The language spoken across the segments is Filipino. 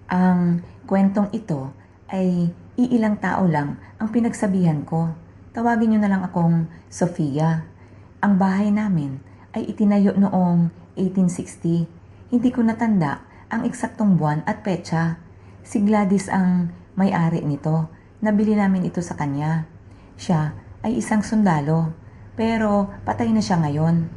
Ang kwentong ito ay iilang tao lang ang pinagsabihan ko. Tawagin niyo na lang akong Sofia. Ang bahay namin ay itinayo noong 1860. Hindi ko natanda ang eksaktong buwan at petsa. Si Gladys ang may-ari nito. Nabili namin ito sa kanya. Siya ay isang sundalo, pero patay na siya ngayon.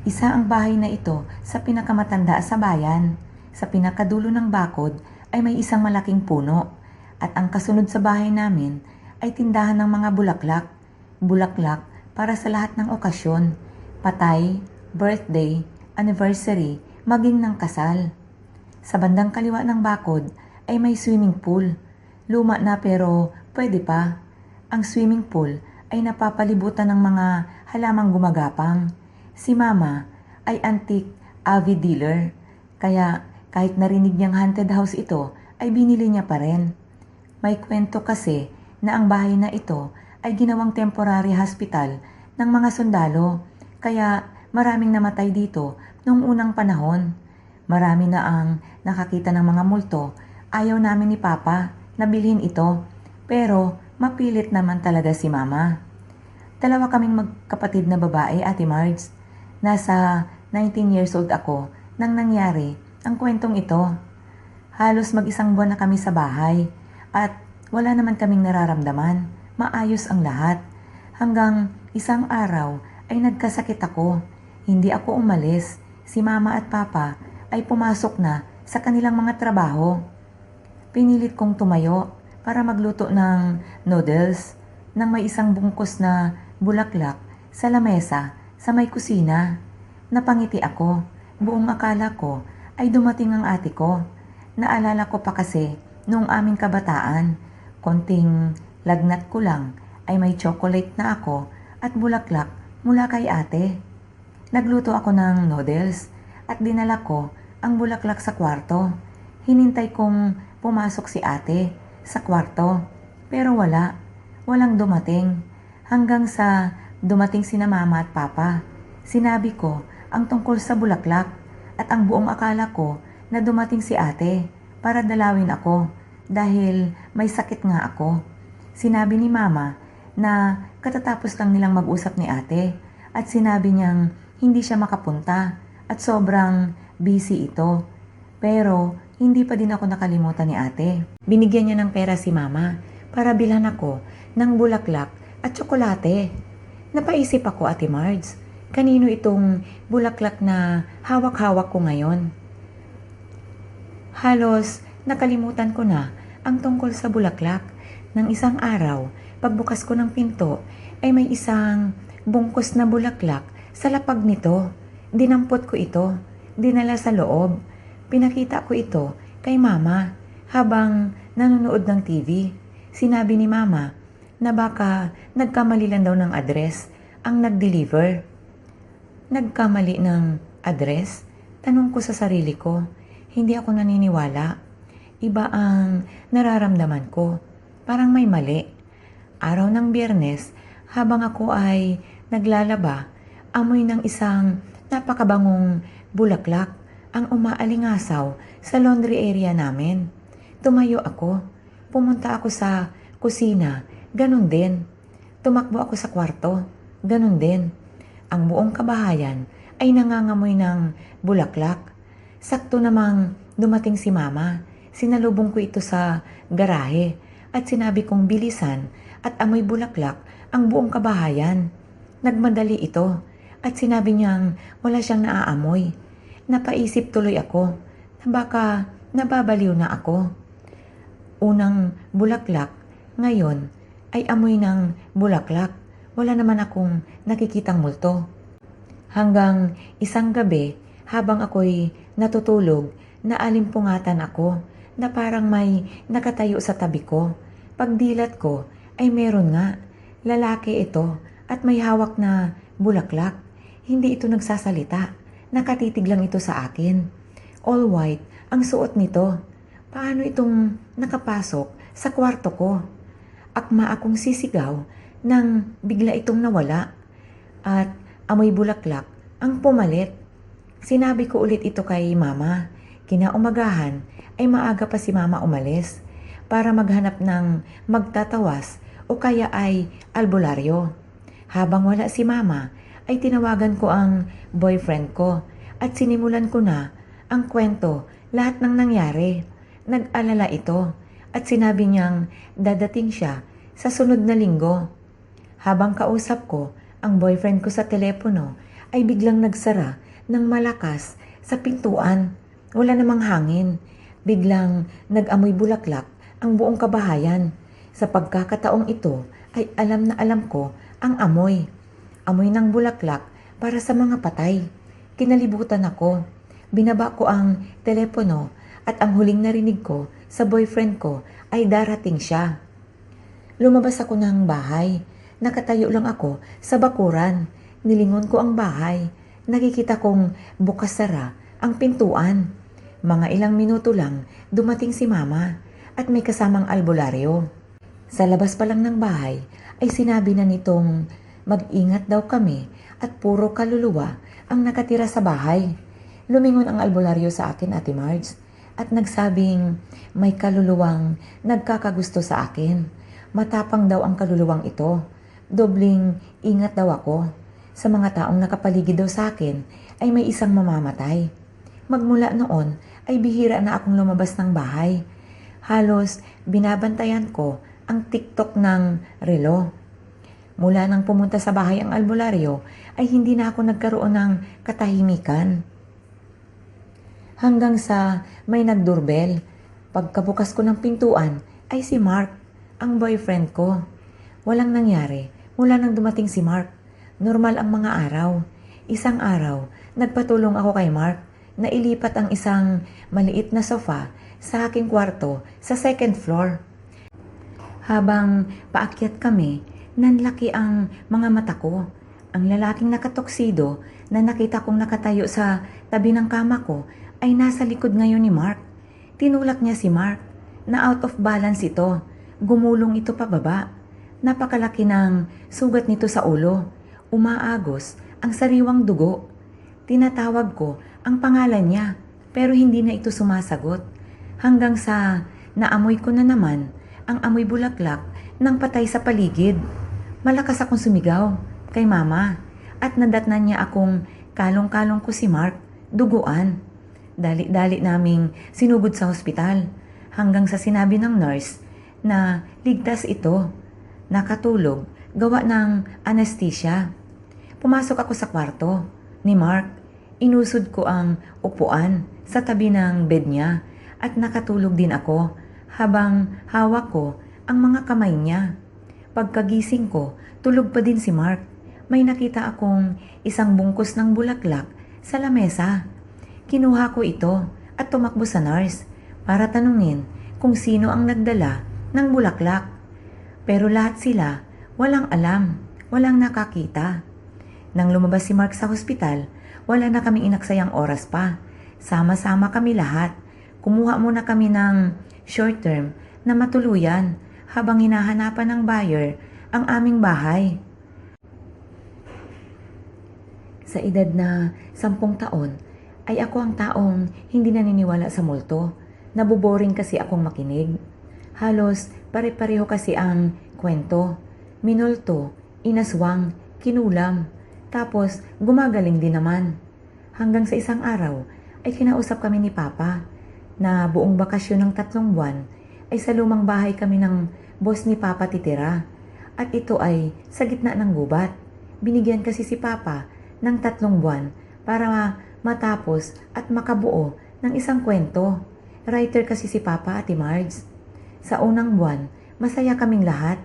Isa ang bahay na ito sa pinakamatanda sa bayan. Sa pinakadulo ng bakod ay may isang malaking puno at ang kasunod sa bahay namin ay tindahan ng mga bulaklak. Bulaklak para sa lahat ng okasyon, patay, birthday, anniversary, maging ng kasal. Sa bandang kaliwa ng bakod ay may swimming pool. Luma na pero pwede pa. Ang swimming pool ay napapalibutan ng mga halamang gumagapang. Si Mama ay antique avid dealer, kaya kahit narinig niyang haunted house ito, ay binili niya pa rin. May kwento kasi na ang bahay na ito ay ginawang temporary hospital ng mga sundalo, kaya maraming namatay dito noong unang panahon. Marami na ang nakakita ng mga multo. Ayaw namin ni Papa na bilhin ito, pero mapilit naman talaga si Mama. Dalawa kaming magkapatid na babae, Ate Margs. Nasa 19 years old ako nang nangyari ang kwentong ito. Halos mag-isang buwan na kami sa bahay at wala naman kaming nararamdaman. Maayos ang lahat. Hanggang isang araw ay nagkasakit ako. Hindi ako umalis. Si Mama at Papa ay pumasok na sa kanilang mga trabaho. Pinilit kong tumayo para magluto ng noodles nang may isang bungkus na bulaklak sa lamesa sa may kusina. Napangiti ako. Buong akala ko ay dumating ang ate ko. Naalala ko pa kasi noong aming kabataan, konting lagnat ko lang ay may chocolate na ako at bulaklak mula kay ate. Nagluto ako ng noodles at dinala ko ang bulaklak sa kwarto. Hinintay kong pumasok si ate sa kwarto, pero walang dumating. Hanggang sa dumating sina Mama at Papa. Sinabi ko ang tungkol sa bulaklak at ang buong akala ko na dumating si ate para dalawin ako dahil may sakit nga ako. Sinabi ni Mama na katatapos lang nilang mag-usap ni ate at sinabi niyang hindi siya makapunta at sobrang busy ito. Pero hindi pa din ako nakalimutan ni ate. Binigyan niya ng pera si Mama para bilhan ako ng bulaklak at tsokolate. Napaisip ako, Ate Margs, kanino itong bulaklak na hawak-hawak ko ngayon? Halos nakalimutan ko na ang tungkol sa bulaklak. Nang isang araw, pagbukas ko ng pinto, ay may isang bungkus na bulaklak sa lapag nito. Dinampot ko ito, dinala sa loob. Pinakita ko ito kay Mama habang nanonood ng TV. Sinabi ni Mama na baka nagkamali lang daw ng address ang nag-deliver. Nagkamali ng address? Tanong ko sa sarili ko. Hindi ako naniniwala. Iba ang nararamdaman ko. Parang may mali. Araw ng Biyernes, habang ako ay naglalaba, amoy ng isang napakabangong bulaklak ang umaalingasaw sa laundry area namin. Tumayo ako. Pumunta ako sa kusina. Ganun din. Tumakbo ako sa kwarto. Ganun din. Ang buong kabahayan ay nangangamoy ng bulaklak. Sakto namang dumating si Mama. Sinalubong ko ito sa garahe at sinabi kong bilisan at amoy bulaklak ang buong kabahayan. Nagmadali ito at sinabi niyang wala siyang naaamoy. Napaisip tuloy ako na baka nababaliw na ako. Unang bulaklak, ngayon ay amoy ng bulaklak. Wala naman akong nakikitang multo. Hanggang isang gabi, habang ako'y natutulog, naalimpungatan ako na parang may nakatayo sa tabi ko. Pagdilat ko ay meron nga. Lalaki ito at may hawak na bulaklak. Hindi ito nagsasalita. Nakatitig lang ito sa akin. All white ang suot nito. Paano itong nakapasok sa kwarto ko? Akma akong sisigaw nang bigla itong nawala. At amoy bulaklak ang pumalit. Sinabi ko ulit ito kay Mama. Kinaumagahan ay maaga pa si mama umalis para maghanap ng magtatawas o kaya ay albularyo. Habang wala si mama ay tinawagan ko ang boyfriend ko at sinimulan ko na ang kwento lahat ng nangyari. Nag-alala ito at sinabi niyang dadating siya sa sunod na linggo. Habang kausap ko ang boyfriend ko sa telepono ay biglang nagsara ng malakas sa pintuan. Wala namang hangin. Biglang nag-amoy bulaklak ang buong kabahayan. Sa pagkakataong ito ay alam na alam ko ang amoy. Amoy ng bulaklak para sa mga patay. Kinalibutan ako. Binaba ko ang telepono at ang huling narinig ko sa boyfriend ko ay darating siya. Lumabas ako ng bahay. Nakatayo lang ako sa bakuran. Nilingon ko ang bahay. Nakikita kong bukas-sara ang pintuan. Mga ilang minuto lang dumating si mama at may kasamang albularyo. Sa labas pa lang ng bahay ay sinabi na nitong mag-ingat daw kami at puro kaluluwa ang nakatira sa bahay. Lumingon ang albularyo sa akin, Ate Marge, at nagsabing may kaluluwang nagkakagusto sa akin. Matapang daw ang kaluluwang ito. Dobling ingat daw ako. Sa mga taong nakapaligid daw sa akin ay may isang mamamatay. Magmula noon ay bihira na akong lumabas ng bahay. Halos binabantayan ko ang TikTok ng relo. Mula nang pumunta sa bahay ang albularyo ay hindi na ako nagkaroon ng katahimikan. Hanggang sa may nagdoorbell. Pagkabukas ko ng pintuan ay si Mark, ang boyfriend ko. Walang nangyari mula nang dumating si Mark. Normal ang mga araw. Isang araw, nagpatulong ako kay Mark na ilipat ang isang maliit na sofa sa aking kwarto sa second floor. Habang paakyat kami, nanlaki ang mga mata ko. Ang lalaking nakatoksido na nakita kong nakatayo sa tabi ng kama ko ay nasa likod ngayon ni Mark. Tinulak niya si Mark na out of balance ito. Gumulong ito pababa. Napakalaki ng sugat nito sa ulo. Umaagos ang sariwang dugo. Tinatawag ko ang pangalan niya pero hindi na ito sumasagot. Hanggang sa naamoy ko na naman ang amoy bulaklak ng patay sa paligid. Malakas akong sumigaw kay mama at nadatnan niya akong kalong-kalong ko si Mark, duguan. Dali-dali naming sinugod sa hospital hanggang sa sinabi ng nurse na ligtas ito. Nakatulog, gawa ng anesthesia. Pumasok ako sa kwarto ni Mark. Inusod ko ang upuan sa tabi ng bed niya at nakatulog din ako habang hawak ko ang mga kamay niya. Pagkagising ko, tulog pa din si Mark. May nakita akong isang bungkus ng bulaklak sa lamesa. Kinuha ko ito at tumakbo sa nurse para tanungin kung sino ang nagdala ng bulaklak. Pero lahat sila walang alam, walang nakakita. Nang lumabas si Mark sa hospital, wala na kaming inaksayang oras pa. Sama-sama kami lahat. Kumuha muna kami ng short term na matuluyan habang hinahanapan ng buyer ang aming bahay. Sa edad na 10 taon, ay ako ang taong hindi naniniwala sa multo. Naboboring kasi akong makinig. Halos pare-pareho kasi ang kwento. Minulto, inaswang, kinulam, tapos gumagaling din naman. Hanggang sa isang araw ay kinausap kami ni Papa na buong bakasyon ng 3 buwan ay sa lumang bahay kami ng boss ni Papa titira. At ito ay sa gitna ng gubat. Binigyan kasi si Papa ng 3 buwan para matapos at makabuo ng isang kwento. Writer kasi si Papa, Ate Marge. Sa unang buwan, masaya kaming lahat.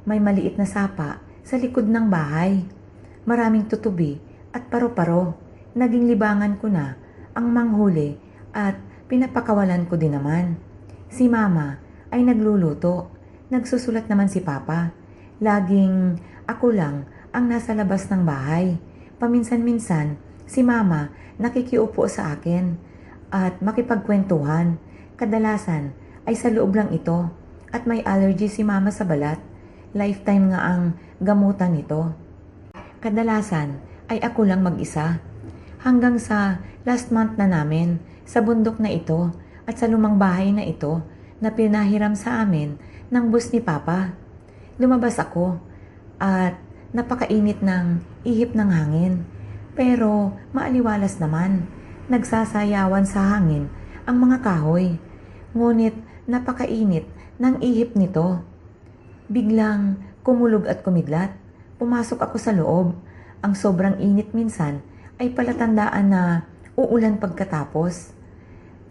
May maliit na sapa sa likod ng bahay. Maraming tutubi at paro-paro. Naging libangan ko na ang manghuli at pinapakawalan ko din naman. Si Mama ay nagluluto. Nagsusulat naman si Papa. Laging ako lang ang nasa labas ng bahay. Paminsan-minsan, si Mama nakikiupo sa akin at makipagkwentuhan. Kadalasan ay sa loob lang ito at may allergy si Mama sa balat. Lifetime nga ang gamutan nito. Kadalasan ay ako lang mag-isa. Hanggang sa last month na namin sa bundok na ito at sa lumang bahay na ito na pinahiram sa amin ng bus ni Papa. Lumabas ako at napakainit ng ihip ng hangin. Pero maaliwalas naman, nagsasayawan sa hangin ang mga kahoy. Ngunit napakainit ng ihip nito. Biglang kumulog at kumidlat. Pumasok ako sa loob. Ang sobrang init minsan ay palatandaan na uulan pagkatapos.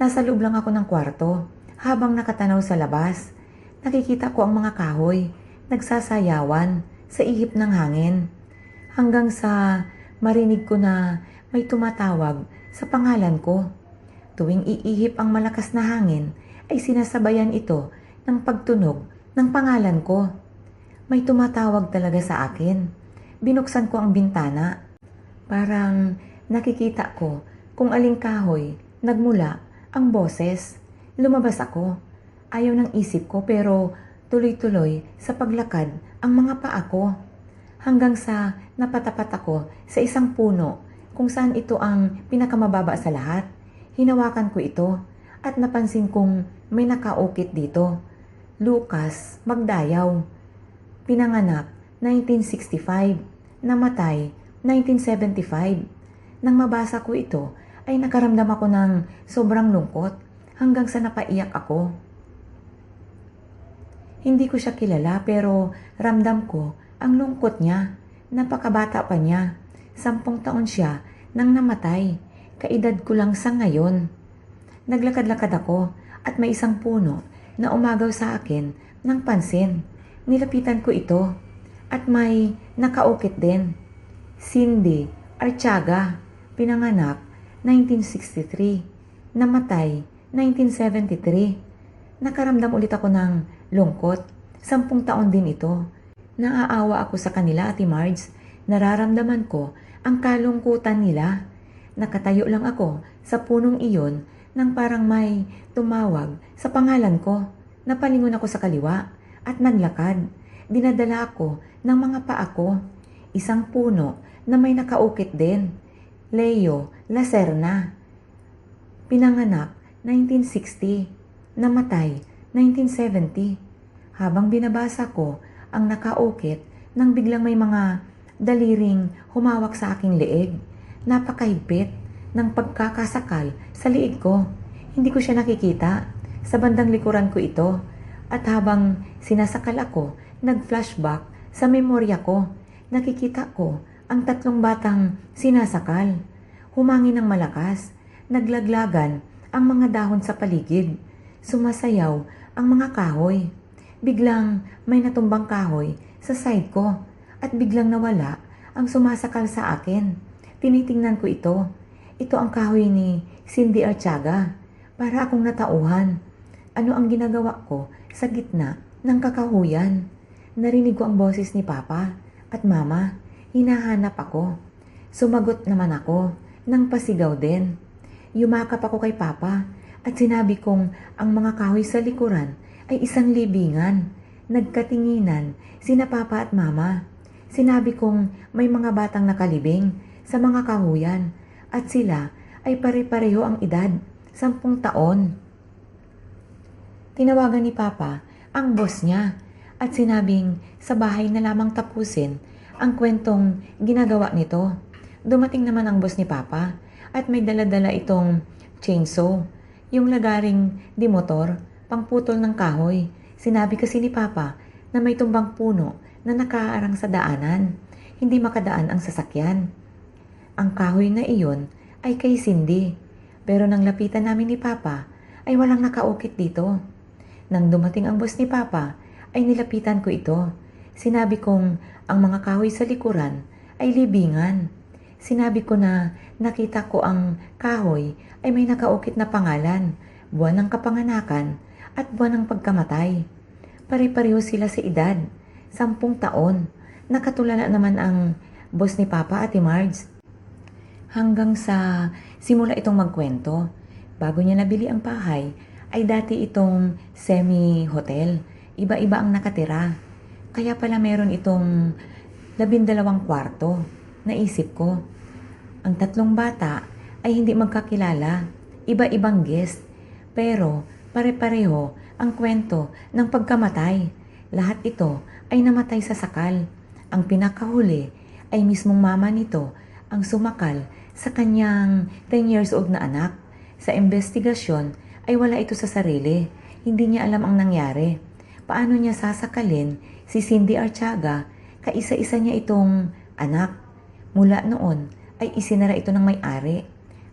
Nasa loob lang ako ng kwarto habang nakatanaw sa labas. Nakikita ko ang mga kahoy nagsasayawan sa ihip ng hangin. Hanggang sa marinig ko na may tumatawag sa pangalan ko. Tuwing iihip ang malakas na hangin ay sinasabayan ito ng pagtunog ng pangalan ko. May tumatawag talaga sa akin. Binuksan ko ang bintana. Parang nakikita ko kung aling kahoy nagmula ang boses. Lumabas ako. Ayaw ng isip ko pero tuloy-tuloy sa paglakad ang mga paa ko. Hanggang sa napatapat ako sa isang puno kung saan ito ang pinakamababa sa lahat. Hinawakan ko ito at napansin kong may nakaukit dito. Lucas Magdayaw. Pinanganak 1965. Namatay 1975. Nang mabasa ko ito ay nakaramdam ako ng sobrang lungkot hanggang sa napaiyak ako. Hindi ko siya kilala pero ramdam ko ang lungkot niya. Napakabata pa niya. 10 taon siya nang namatay. Kaedad ko lang sa ngayon. Naglakad-lakad ako at may isang puno na umagaw sa akin ng pansin. Nilapitan ko ito at may nakaukit din. Cindy Archaga, pinanganak 1963, namatay 1973. Nakaramdam ulit ako ng lungkot. 10 taon din ito. Naaawa ako sa kanila, Ate Marge. Nararamdaman ko ang kalungkutan nila. Nakatayo lang ako sa punong iyon nang parang may tumawag sa pangalan ko. Napalingon ako sa kaliwa at naglakad. Dinadala ako ng mga paa ko. Isang puno na may nakaukit din. Leo Lacerna. Pinanganak 1960. Namatay 1970. Habang binabasa ko ang nakaukit nang biglang may mga daliring humawak sa aking leeg. Napakahigpit ng pagkakasakal sa liig ko. Hindi ko siya nakikita. Sa bandang likuran ko ito. At habang sinasakal ako, nag-flashback sa memorya ko. Nakikita ko ang 3 batang sinasakal. Humangin ng malakas. Naglaglagan ang mga dahon sa paligid. Sumasayaw ang mga kahoy. Biglang may natumbang kahoy sa side ko at biglang nawala ang sumasakal sa akin. Tinitingnan ko ito. Ito ang kahoy ni Cindy Archaga. Para akong natauhan. Ano ang ginagawa ko sa gitna ng kakahuyan? Narinig ko ang boses ni Papa at Mama. Hinahanap ako. Sumagot naman ako nang pasigaw din. Yumakap ako kay Papa at sinabi kong ang mga kahoy sa likuran ay isang libingan. Nagkatinginan sina Papa at Mama. Sinabi kong may mga batang nakalibing sa mga kahuyan at sila ay pare-pareho ang edad, 10 taon. Tinawagan ni Papa ang boss niya at sinabing sa bahay na lamang tapusin ang kwentong ginagawa nito. Dumating naman ang boss ni Papa at may dala-dala itong chainsaw, yung lagaring di motor, pangputol ng kahoy. Sinabi kasi ni Papa na may tumbang puno na nakaarang sa daanan. Hindi makadaan ang sasakyan. Ang kahoy na iyon ay kay Cindy. Pero nang lapitan namin ni Papa ay walang nakaukit dito. Nang dumating ang boss ni Papa ay nilapitan ko ito. Sinabi kong ang mga kahoy sa likuran ay libingan. Sinabi ko na nakita ko ang kahoy ay may nakaukit na pangalan, buwan ng kapanganakan at buwan ng pagkamatay. Pare-pareho sila sa edad, 10 taon. Nakatulala naman ang boss ni Papa, Ate Marge. Hanggang sa simula itong magkwento, bago niya nabili ang bahay, ay dati itong semi-hotel. Iba-iba ang nakatira. Kaya pala meron itong 12 kwarto. Naisip ko, ang 3 bata ay hindi magkakilala. iba-ibang guest. Pero pare-pareho ang kwento ng pagkamatay. Lahat ito ay namatay sa sakal. Ang pinakahuli ay mismong mama nito ang sumakal sa kanyang 10 years old na anak. Sa investigasyon ay wala ito sa sarili. Hindi niya alam ang nangyari. Paano niya sasakalin si Cindy Archaga, kaisa-isa niya itong anak. Mula noon ay isinara ito ng may-ari.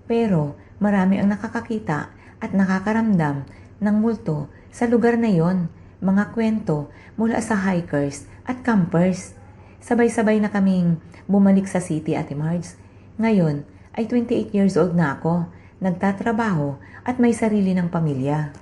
Pero marami ang nakakakita at nakakaramdam ng multo sa lugar na yon. Mga kwento mula sa hikers at campers. Sabay-sabay na kaming bumalik sa city, Ate Marge. Ngayon ay 28 years old na ako, nagtatrabaho at may sarili ng pamilya.